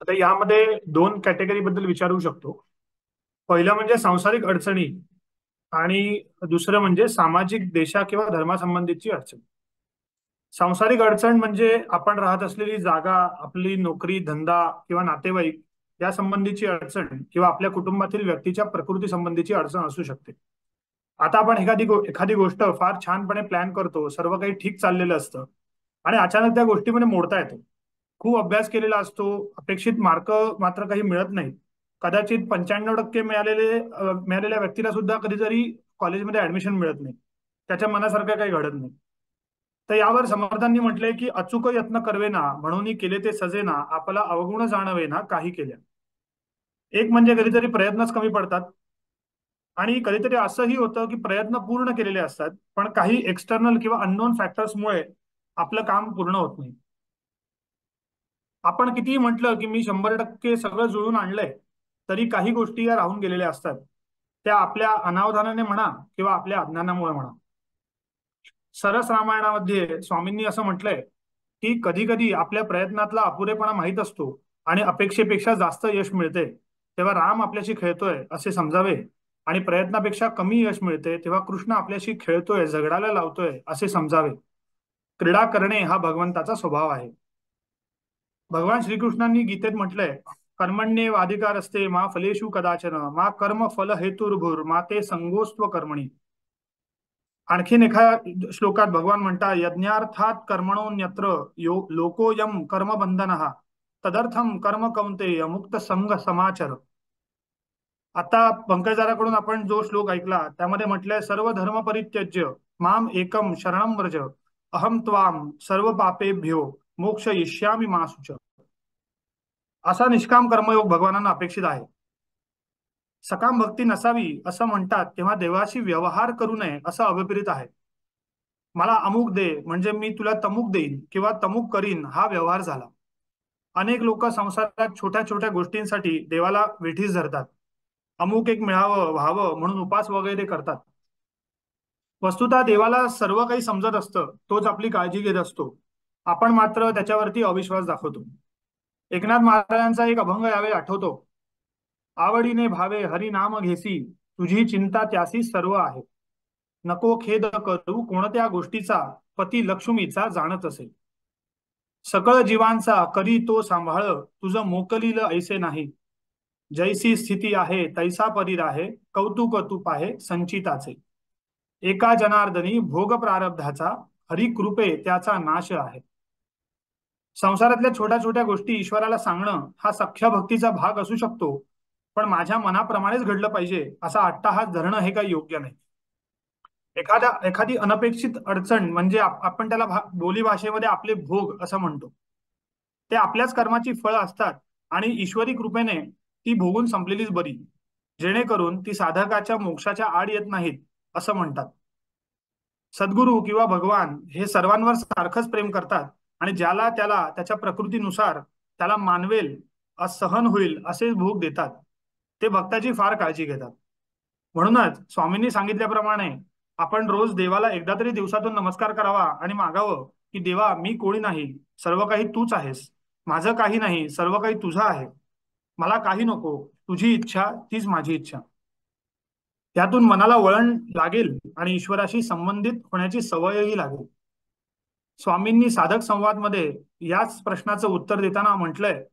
आता यामध्ये दोन कॅटेगरी बद्दल विचारू शकतो. पहिलं म्हणजे सांसारिक अडचणी आणि दुसरं म्हणजे सामाजिक देशा किंवा धर्मासंबंधीची अडचण. सांसारिक अडचण म्हणजे आपण राहत असलेली जागा, आपली नोकरी, धंदा किंवा नातेवाईक या संबंधीची अडचण किंवा आपल्या कुटुंबातील व्यक्तीच्या प्रकृती संबंधीची अडचण असू शकते. आता आपण एखादी गोष्ट फार छानपणे प्लॅन करतो, सर्व काही ठीक चाललेलं असतं आणि अचानक त्या गोष्टीमध्ये मोडता येतो. खूप अभ्यास केलेला असतो, अपेक्षित मार्क मात्र काही मिळत नाहीत. कदाचित 95% मिळालेल्या व्यक्तीला सुद्धा कधीतरी कॉलेजमध्ये ऍडमिशन मिळत नाही. त्याच्या मनासारखं काही घडत नाही. तर यावर समर्थांनी म्हटलंय की अचूक यत्न करवेना म्हणून केले ते सजेना, आपला अवगुण जाणवेना काही केल्या. एक म्हणजे कधीतरी प्रयत्नच कमी पडतात आणि कधीतरी असंही होतं की प्रयत्न पूर्ण केलेले असतात, पण काही एक्सटर्नल किंवा अननोन फॅक्टर्समुळे आपलं काम पूर्ण होत नाही. आपण कितीही म्हटलं की मी 100% सगळं जुळून आणलंय, तरी काही गोष्टी या राहून गेलेल्या असतात. त्या आपल्या अनावधानाने म्हणा किंवा आपल्या अज्ञानामुळे म्हणा. सरस रामायणामध्ये स्वामींनी असं म्हटलंय की कधी कधी आपल्या प्रयत्नातला अपुरेपणा माहीत असतो आणि अपेक्षेपेक्षा जास्त यश मिळते, तेव्हा राम आपल्याशी खेळतोय असे समजावे, आणि प्रयत्नापेक्षा कमी यश मिळते तेव्हा कृष्ण आपल्याशी खेळतोय, झगडायला लावतोय असे समजावे. क्रीडा करणे हा भगवंताचा स्वभाव आहे. भगवान श्रीकृष्णांनी गीतेत म्हटलंय, कर्मण्येवाधिकार असते मा फलेषु कदाचन मा कर्म फल हेतुर्भुर मा ते संगोस्त्व कर्मणी. आणखीन एका श्लोकात भगवान म्हणतात, यज्ञार्थात कर्मणोन्यत्र यो लोकोयम कर्मबंधन तदर्थम कर्म कौंतेय मुक्त संग समाचर. आता पंकजदाराकडून आपण जो श्लोक ऐकला त्यामध्ये म्हटलंय, सर्व धर्म परित्यज्य माम एकम शरणम व्रज अहम त्वाम सर्व पापेभ्यो मोक्षयिष्यामि मा शुच. असा निष्काम कर्मयोग भगवानांना अपेक्षित आहे. सकाम भक्ती नसावी असं म्हणतात तेव्हा देवाशी व्यवहार करू नये असं अभिप्रेत आहे. मला अमुक दे म्हणजे मी तुला तमुक देईन किंवा तमुक करीन हा व्यवहार झाला. अनेक लोक संसारात छोट्या छोट्या गोष्टींसाठी देवाला वेठीस धरतात. अमुक एक मिळावं व्हावं म्हणून उपास वगैरे करतात. वस्तुतः देवाला सर्व काही समजत असतं, तोच आपली काळजी घेत असतो. आपण मात्र त्याच्यावरती अविश्वास दाखवतो. एकनाथ महाराजांचा एक अभंग यावेळी आठवतो. आवडीने भावे हरी नाम घेसी, तुझी चिंता त्यासी सर्व आहे. नको खेद करू कोणत्या गोष्टीचा, पती लक्ष्मीचा जाणत असे. सकळ जीवांचा करी तो सांभाळ, तुझं मोकलील ऐसे नाही. जैसी स्थिती आहे तैसा परीर आहे, कौतुक तू पाहे संचिताचे. एका जनार्दनी भोग प्रारब्धाचा, हरी कृपे त्याचा नाश आहे. संसारातल्या छोट्या छोट्या गोष्टी ईश्वराला सांगणं हा सख्य भक्तीचा भाग असू शकतो, पण माझ्या मनाप्रमाणेच घडलं पाहिजे असा अट्टाहास धरणं हे काही योग्य नाही. एखादी अनपेक्षित अडचण म्हणजे आपण त्याला बोली भाषेमध्ये आपले भोग असं म्हणतो. ते आपल्याच कर्माची फळं असतात आणि ईश्वरी कृपेने ती भोगून संपलेलीच बरी, जेणेकरून ती साधकाच्या मोक्षाच्या आड येत नाहीत असं म्हणतात. सद्गुरू किंवा भगवान हे सर्वांवर सारखंच प्रेम करतात आणि ज्याला त्याला त्याच्या प्रकृतीनुसार त्याला मानवेल, सहन होईल असे भोग देतात. ते भक्ताची फार काळजी घेतात. म्हणूनच स्वामींनी सांगितल्याप्रमाणे आपण रोज देवाला एकदा तरी दिवसातून नमस्कार करावा आणि मागावं की देवा, मी कोणी नाही, सर्व काही तूच आहेस. माझं काही नाही, सर्व काही तुझं आहे. मला काही नको, तुझी इच्छा तीच माझी इच्छा. त्यातून मनाला वळण लागेल आणि ईश्वराशी संबंधित होण्याची सवयही लागेल. स्वामींनी साधक संवादमध्ये याच प्रश्नाचं उत्तर देताना म्हटलंय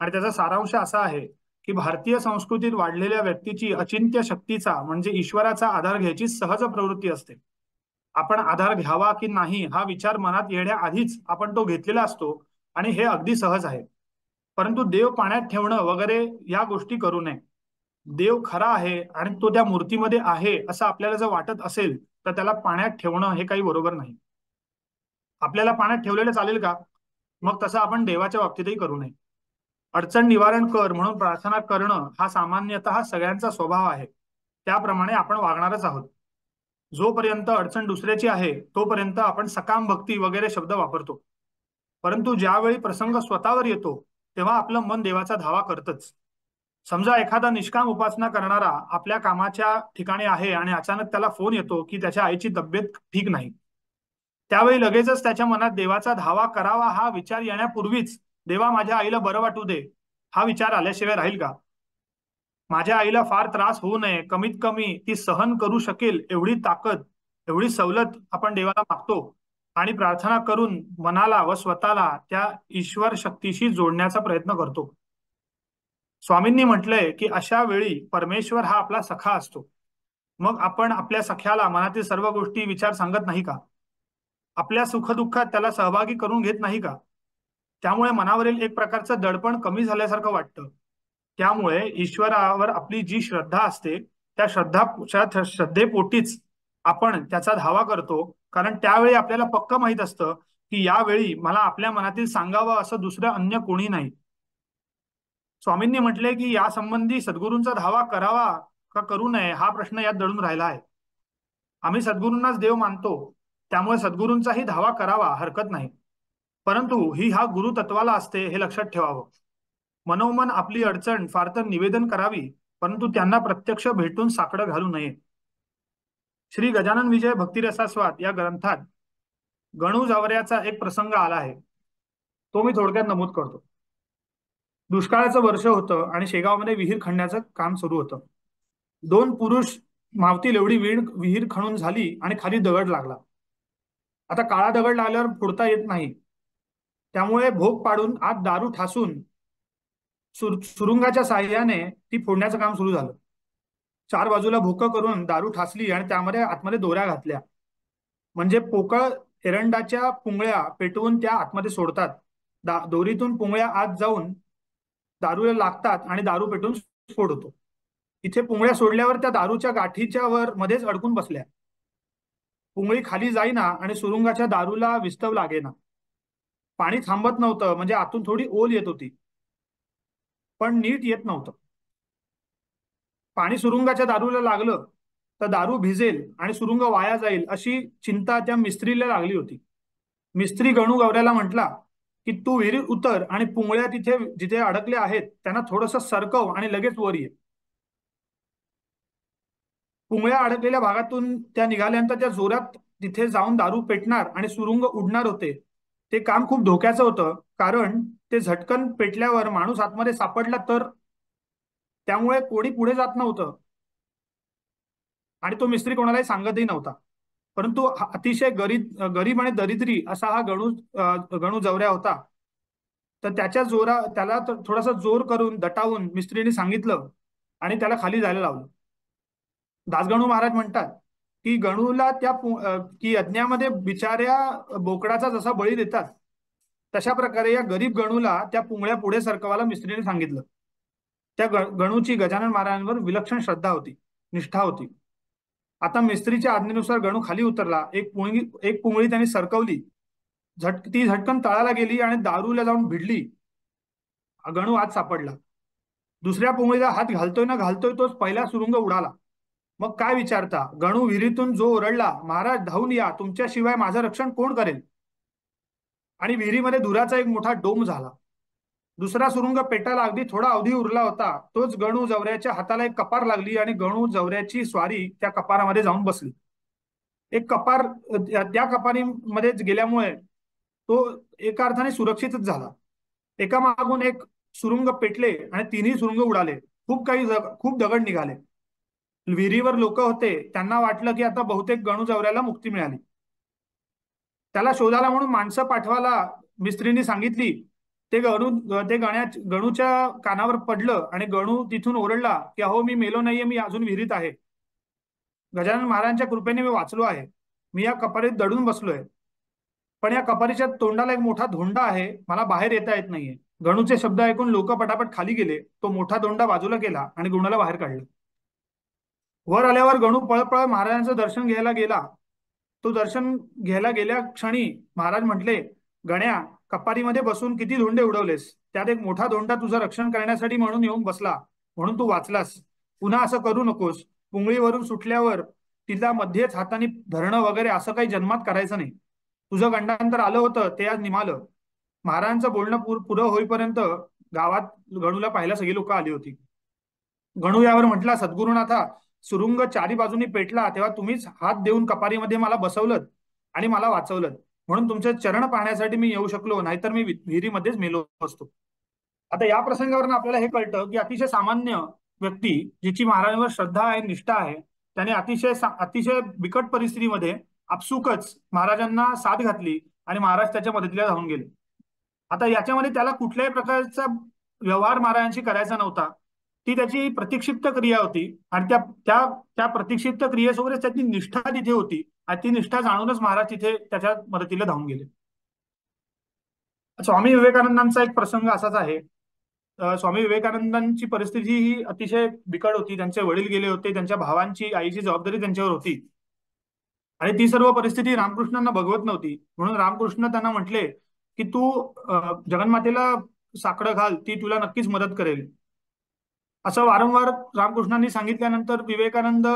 आणि त्याचा सारांश असा आहे की भारतीय संस्कृतीत वाढलेल्या व्यक्तीची अचिंत्य शक्तीचा म्हणजे ईश्वराचा आधार घ्यायची सहज प्रवृत्ती असते. आपण आधार घ्यावा की नाही हा विचार मनात येण्याआधीच आपण तो घेतलेला असतो आणि हे अगदी सहज आहे. परंतु देव पाण्यात ठेवणं वगैरे या गोष्टी करू नये. देव खरा आहे आणि तो त्या मूर्तीमध्ये आहे असं आपल्याला जर वाटत असेल तर त्याला पाण्यात ठेवणं हे काही बरोबर नाही. आपल्याला पाण्यात ठेवलेलं चालेल का? मग तसं आपण देवाच्या बाबतीतही करू नये. अडचण निवारण कर म्हणून प्रार्थना करणं हा सामान्यतः सगळ्यांचा स्वभाव आहे. त्याप्रमाणे आपण वागणारच आहोत. जोपर्यंत अडचण दुसऱ्याची आहे तोपर्यंत आपण सकाम भक्ती वगैरे शब्द वापरतो. परंतु ज्यावेळी प्रसंग स्वतःवर येतो तेव्हा आपलं मन देवाचा धावा करतच. समजा एखादा निष्काम उपासना करणारा आपल्या कामाच्या ठिकाणी आहे आणि अचानक त्याला फोन येतो की त्याच्या आईची तब्येत ठीक नाही. त्यावेळी लगेचच त्याच्या मनात देवाचा धावा करावा हा विचार येण्यापूर्वीच देवा माझ्या आईला बरं वाटू दे हा विचार आल्याशिवाय राहील का? माझ्या आईला फार त्रास होऊ नये, कमीत कमी ती सहन करू शकेल एवढी ताकद, एवढी सवलत आपण देवाला मागतो आणि प्रार्थना करून मनाला व स्वतःला त्या ईश्वर शक्तीशी जोडण्याचा प्रयत्न करतो. स्वामींनी म्हटलंय की अशा वेळी परमेश्वर हा आपला सखा असतो. मग आपण आपल्या सख्याला मनातील सर्व गोष्टी विचार सांगत नाही का? आपल्या सुखदुःखात त्याला सहभागी करून घेत नाही का? त्यामुळे मनावरील एक प्रकारचं दडपण कमी झाल्यासारखं वाटतं. त्यामुळे ईश्वरावर आपली जी श्रद्धा असते त्या श्रद्धेपोटीच आपण त्याचा धावा करतो. कारण त्यावेळी आपल्याला पक्क माहित असतं की यावेळी मला आपल्या मनातील सांगावं असं दुसरं अन्य कोणी नाही. स्वामींनी म्हटलंय की या संबंधी सद्गुरूंचा धावा करावा का करू नये हा प्रश्न यात दडून राहिला आहे. आम्ही सद्गुरूंनाच देव मानतो, त्यामुळे सद्गुरूंचाही धावा करावा हरकत नाही. परंतु ही हा गुरुतत्वाला असते हे लक्षात ठेवावं. मनोमन आपली अडचण फार तर निवेदन करावी, परंतु त्यांना प्रत्यक्ष भेटून साकडं घालू नये. श्री गजानन विजय भक्तिरसास्वाद या ग्रंथात गणू जावऱ्याचा एक प्रसंग आला आहे, तो मी थोडक्यात नमूद करतो. दुष्काळाचं वर्ष होतं आणि शेगावमध्ये विहीर खणण्याचं काम सुरू होतं. दोन पुरुष मावतील एवढी विहीर खणून झाली आणि खाली दगड लागला. आता काळा दगड लागल्यावर फोडता येत नाही, त्यामुळे भोग पाडून आत दारू ठासून सुरुंगाच्या साह्याने ती फोडण्याचं काम सुरू झालं. चार बाजूला भोकं करून दारू ठासली आणि त्यामध्ये आतमध्ये दोऱ्या घातल्या. म्हणजे पोकळ एरंडाच्या पुंगळ्या पेटवून त्या आतमध्ये सोडतात. दोरीतून पुंगळ्या आत जाऊन दारूला लागतात आणि दारू पेटून स्फोट होतो. इथे पुंगळ्या सोडल्यावर त्या दारूच्या गाठीच्या वर मध्येच अडकून बसल्या. पुंगळी खाली जाईना आणि सुरुंगाच्या दारूला विस्तव लागेना. पाणी थांबत नव्हतं, म्हणजे आतून थोडी ओल येत होती, पण नीट येत नव्हतं. पाणी सुरुंगाच्या दारूला लागलं तर दारू भिजेल आणि सुरुंग वाया जाईल अशी चिंता त्या मिस्त्रीला लागली होती. मिस्त्री गणू गवऱ्याला म्हटला की तू विहिरीत उतर आणि पुंगळ्या तिथे जिथे अडकल्या आहेत त्यांना थोडस सरकव आणि लगेच वर ये. पुंगळ्या अडकलेल्या भागातून त्या निघाल्यानंतर त्या जोरात तिथे जाऊन दारू पेटणार आणि सुरुंग उडणार होते. ते काम खूप धोक्याचं होतं, कारण ते झटकन पेटल्यावर माणूस आतमध्ये सापडला तर. त्यामुळे कोणी पुढे जात नव्हतं आणि तो मिस्त्री कोणालाही सांगतही नव्हता. परंतु अतिशय गरीब आणि दरिद्री असा हा गणू जवऱ्या होता. तर त्याला थोडासा जोर करून दटावून मिस्त्रीने सांगितलं आणि त्याला खाली जायला लावलं. दासगणू महाराज म्हणतात की गणूला की यज्ञामध्ये बिचाऱ्या बोकडाचा जसा बळी देतात तशा प्रकारे या गरीब गणूला त्या पुंगळ्या पुढे सरकवायला मिस्त्रीने सांगितलं. त्या गणूची गजानन महाराजांवर विलक्षण श्रद्धा होती, निष्ठा होती. आता मिस्त्रीच्या आज्ञेनुसार गणू खाली उतरला. एक पुंगळी त्यांनी सरकवली. ती झटकन तळाला गेली आणि दारूला जाऊन भिडली. गणू आत सापडला. दुसऱ्या पुंगळीला हात घालतोय ना घालतोय तोच पहिला सुरुंग उडाला. मग काय विचारता, गणू विहिरीतून जो ओरडला, महाराज धावून या, तुमच्याशिवाय माझं रक्षण कोण करेल. आणि विहिरीमध्ये धुराचा एक मोठा डोम झाला. दुसरा सुरुंग पेटायला अगदी थोडा अवधी उरला होता. तोच गणू जवऱ्याच्या हाताला एक कपार लागली आणि गणू जवऱ्याची स्वारी त्या कपारामध्ये जाऊन बसली. एक कपार त्या कपारीमध्ये गेल्यामुळे तो एका अर्थाने सुरक्षितच झाला. एका मागून एक सुरुंग पेटले आणि तिन्ही सुरुंग उडाले. खूप दगड निघाले. विहिरीवर लोक होते, त्यांना वाटलं की आता बहुतेक गणू जवऱ्याला मुक्ती मिळाली. त्याला शोधायला म्हणून माणसं पाठवायला मिस्त्रींनी सांगितली. ते गणूच्या कानावर पडलं आणि गणू तिथून ओरडला की अहो मी मेलो नाहीये, मी अजून विहिरीत आहे. गजानन महाराजांच्या कृपेने मी वाचलो आहे. मी या कपारीत दडून बसलोय, पण या कपारीच्या तोंडाला एक मोठा धोंडा आहे, मला बाहेर येता येत नाहीये. गणूचे शब्द ऐकून लोक पटापट खाली गेले. तो मोठा धोंडा बाजूला केला आणि गणूला बाहेर काढलं. वर आल्यावर गणू पळपळ महाराजांचं दर्शन घ्यायला गेला. तो दर्शन घ्यायला गेल्या क्षणी महाराज म्हटले, गण्या, कपारीमध्ये बसून किती धोंडे उडवलेस, त्यात एक मोठा धोंडा तुझं रक्षण करण्यासाठी म्हणून येऊन बसला, म्हणून तू वाचलास. पुन्हा असं करू नकोस. पुंगळीवरून सुटल्यावर तिला मध्येच हाताने धरणं वगैरे असं काही जन्मात करायचं नाही. तुझं गंडांतर आलं होतं ते आज निमालं. महाराजांचं बोलणं पुरं होईपर्यंत गावात गणूला पाहायला सगळी लोक आली होती. गणू यावर म्हटला, सद्गुरुनाथा, सुरुंग चारी बाजूनी पेटला तेव्हा तुम्हीच हात देऊन कपारीमध्ये मला बसवलं आणि मला वाचवलं, म्हणून तुमचे चरण पाहण्यासाठी मी येऊ शकलो, नाहीतर मी विहिरीमध्येच मेलो असतो. आता या प्रसंगावरून आपल्याला हे कळतं की अतिशय सामान्य व्यक्ती, जिची महाराजांवर श्रद्धा आहे, निष्ठा आहे, त्याने अतिशय बिकट परिस्थितीमध्ये आपसुकच महाराजांना साथ घातली आणि महाराज त्याच्या मदतीला धावून गेले. आता याच्यामध्ये त्याला कुठल्याही प्रकारचा व्यवहार महाराजांशी करायचा नव्हता. ती त्याची प्रतिक्षिप्त क्रिया होती आणि त्या त्या त्या प्रतिक्षिप्त क्रियेसोबतच त्याची निष्ठा तिथे होती आणि ती निष्ठा जाणूनच महाराज तिथे त्याच्या मदतीला धावून गेले. स्वामी विवेकानंदांचा एक प्रसंग असाच आहे. स्वामी विवेकानंदांची परिस्थिती ही अतिशय बिकट होती. त्यांचे वडील गेले होते, त्यांच्या भावांची, आईची जबाबदारी त्यांच्यावर होती आणि ती सर्व परिस्थिती रामकृष्णांना बघवत नव्हती. म्हणून रामकृष्ण त्यांना म्हटले की तू जगन्मातेला साकडं घाल, ती तुला नक्कीच मदत करेल. असं वारंवार रामकृष्णांनी सांगितल्यानंतर विवेकानंद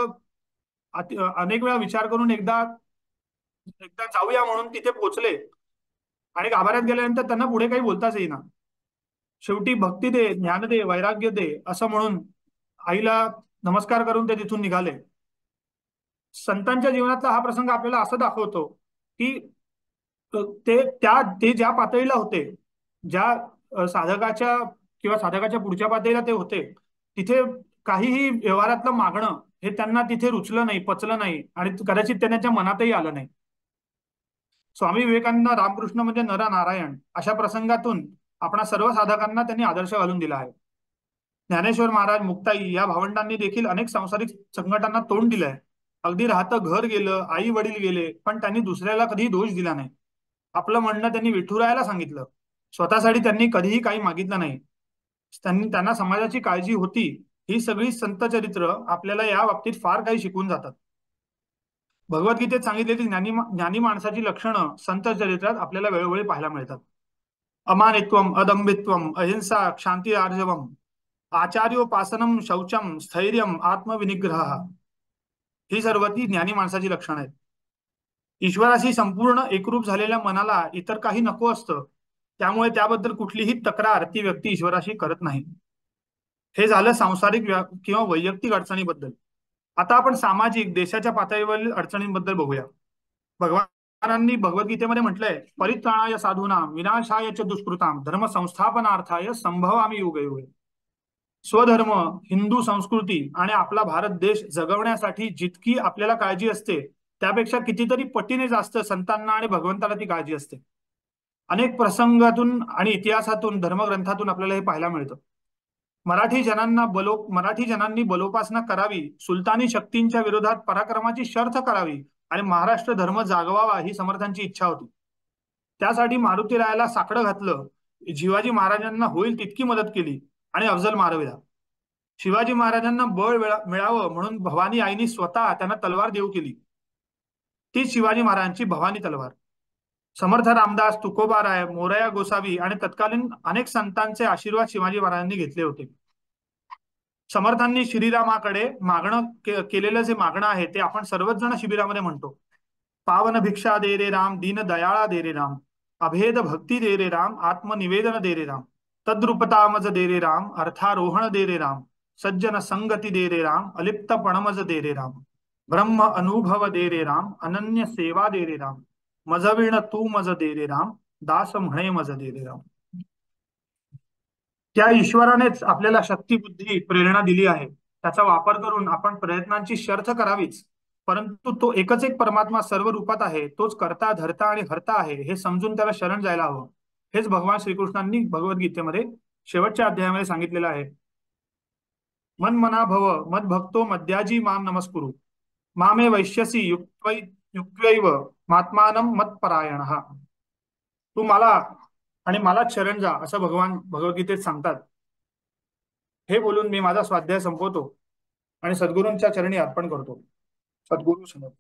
अनेक वेळा विचार करून एकदा एकदा जाऊया म्हणून तिथे पोहोचले आणि गाभाऱ्यात गेल्यानंतर त्यांना पुढे काही बोलताच येईना. शेवटी भक्ती दे, ज्ञान दे, वैराग्य दे असं म्हणून आईला नमस्कार करून ते तिथून निघाले. संतांच्या जीवनातला हा प्रसंग आपल्याला असं दाखवतो की ते ज्या पातळीला होते, ज्या साधकाच्या किंवा साधकाच्या पुढच्या पातळीला ते होते, तिथे काहीही व्यवहारातलं मागणं हे त्यांना तिथे रुचलं नाही, पचलं नाही आणि कदाचित त्यांच्या मनातही आलं नाही. स्वामी विवेकानंद रामकृष्ण म्हणजे नर नारायण अशा प्रसंगातून आपणा सर्व साधकांना त्यांनी आदर्श घालून दिला आहे. ज्ञानेश्वर महाराज, मुक्ताई या भावंडांनी देखील अनेक सांसारिक संकटांना तोंड दिलंय. अगदी राहतं घर गेलं, आई वडील गेले, पण त्यांनी दुसऱ्याला कधीही दोष दिला नाही. आपलं म्हणणं त्यांनी विठुरायाला सांगितलं. स्वतःसाठी त्यांनी कधीही काही मागितलं नाही. त्यांना समाजाची काळजी होती. ही सगळी संत चरित्र आपल्याला या बाबतीत फार काही शिकवून जातात. भगवद्गीतेत सांगितलेली ज्ञानी माणसाची लक्षणं संत चरित्रात आपल्याला वेळोवेळी पाहायला मिळतात. अमानित्वम, अदंबित्वम, अहिंसा, क्षांती, आर्जवम, आचार्योपासनम, शौचम, स्थैर्यम, आत्मविनिग्रह, ही सर्व ती ज्ञानी माणसाची लक्षणं आहेत. ईश्वराशी संपूर्ण एकरूप झालेल्या मनाला इतर काही नको असतं. त्यामुळे त्याबद्दल कुठलीही तक्रार ती व्यक्ती ईश्वराशी करत नाही. हे झालं सांसारिक किंवा वैयक्तिक अडचणीबद्दल. आता आपण सामाजिक, देशाच्या पातळीवरील अडचणींबद्दल बघूया. भगवानांनी भगवद्गीतेमध्ये म्हटलंय, परित्राणाय साधूनां विनाशाय च दुष्कृतां धर्म संस्थापनार्थाय संभवामि युगे युगे. स्वधर्म, हिंदू संस्कृती आणि आपला भारत देश जगवण्यासाठी जितकी आपल्याला काळजी असते, त्यापेक्षा कितीतरी पटीने जास्त संतांना आणि भगवंताला ती काळजी असते. अनेक प्रसंगातून आणि इतिहासातून, धर्मग्रंथातून आपल्याला हे पाहायला मिळतं. मराठी जनांनी बलोपासना करावी, सुलतानी शक्तींच्या विरोधात पराक्रमाची शर्थ करावी आणि महाराष्ट्र धर्म जागवावा ही समर्थांची इच्छा होती. त्यासाठी मारुतीरायाला साकडं घातलं, शिवाजी महाराजांना होईल तितकी मदत केली आणि अफजल मारविला. शिवाजी महाराजांना बळ मिळावं म्हणून भवानी आईनी स्वतः त्यांना तलवार देऊ केली. तीच शिवाजी महाराजांची भवानी तलवार. समर्थ रामदास, तुकोबाराय, मोरया गोसावी आणि तत्कालीन अनेक संतांचे आशीर्वाद शिवाजी महाराजांनी घेतले होते. समर्थांनी श्रीरामाकडे केलेलं जे मागणं आहे ते आपण सर्वच जण शिबिरामध्ये म्हणतो. पावन भिक्षा दे रे राम, दीन दयाळा दे रे राम, अभेद भक्ती दे रे राम, आत्मनिवेदन दे रे राम, तद्रुपतामज दे रे राम, अर्थारोहण दे रे राम, सज्जन संगती दे रे राम, अलिप्त पणमज दे रे राम, ब्रह्म अनुभव दे रे राम, अनन्य सेवा दे रे राम, मजविण तू मज दे रे राम, दास म्हणे मज दे रे राम. त्या ईश्वरानेच आपल्याला शक्ती, बुद्धी, प्रेरणा दिली आहे. त्याचा वापर करून आपण प्रयत्नांची शर्थ करावीच. परंतु तो एकच एक परमात्मा सर्व रूपात आहे, तोच करता, धरता आणि हरता आहे हे समजून त्याला शरण जायला हवं. हेच भगवान श्रीकृष्णांनी भगवद्गीतेमध्ये शेवटच्या अध्यायामध्ये सांगितलेलं आहे. मन मना भव मद भक्तो मद्याजी माम नमस्कुरु, मामे वैश्यसी युक्त्वैव मात्मानम मत्परायण. तू मला आणि मला शरण जा असं भगवान भगवद्गीतेत सांगतात. हे बोलून मी माझा स्वाध्याय संपवतो आणि सद्गुरूंच्या चरणी अर्पण करतो. सद्गुरु समर्थ.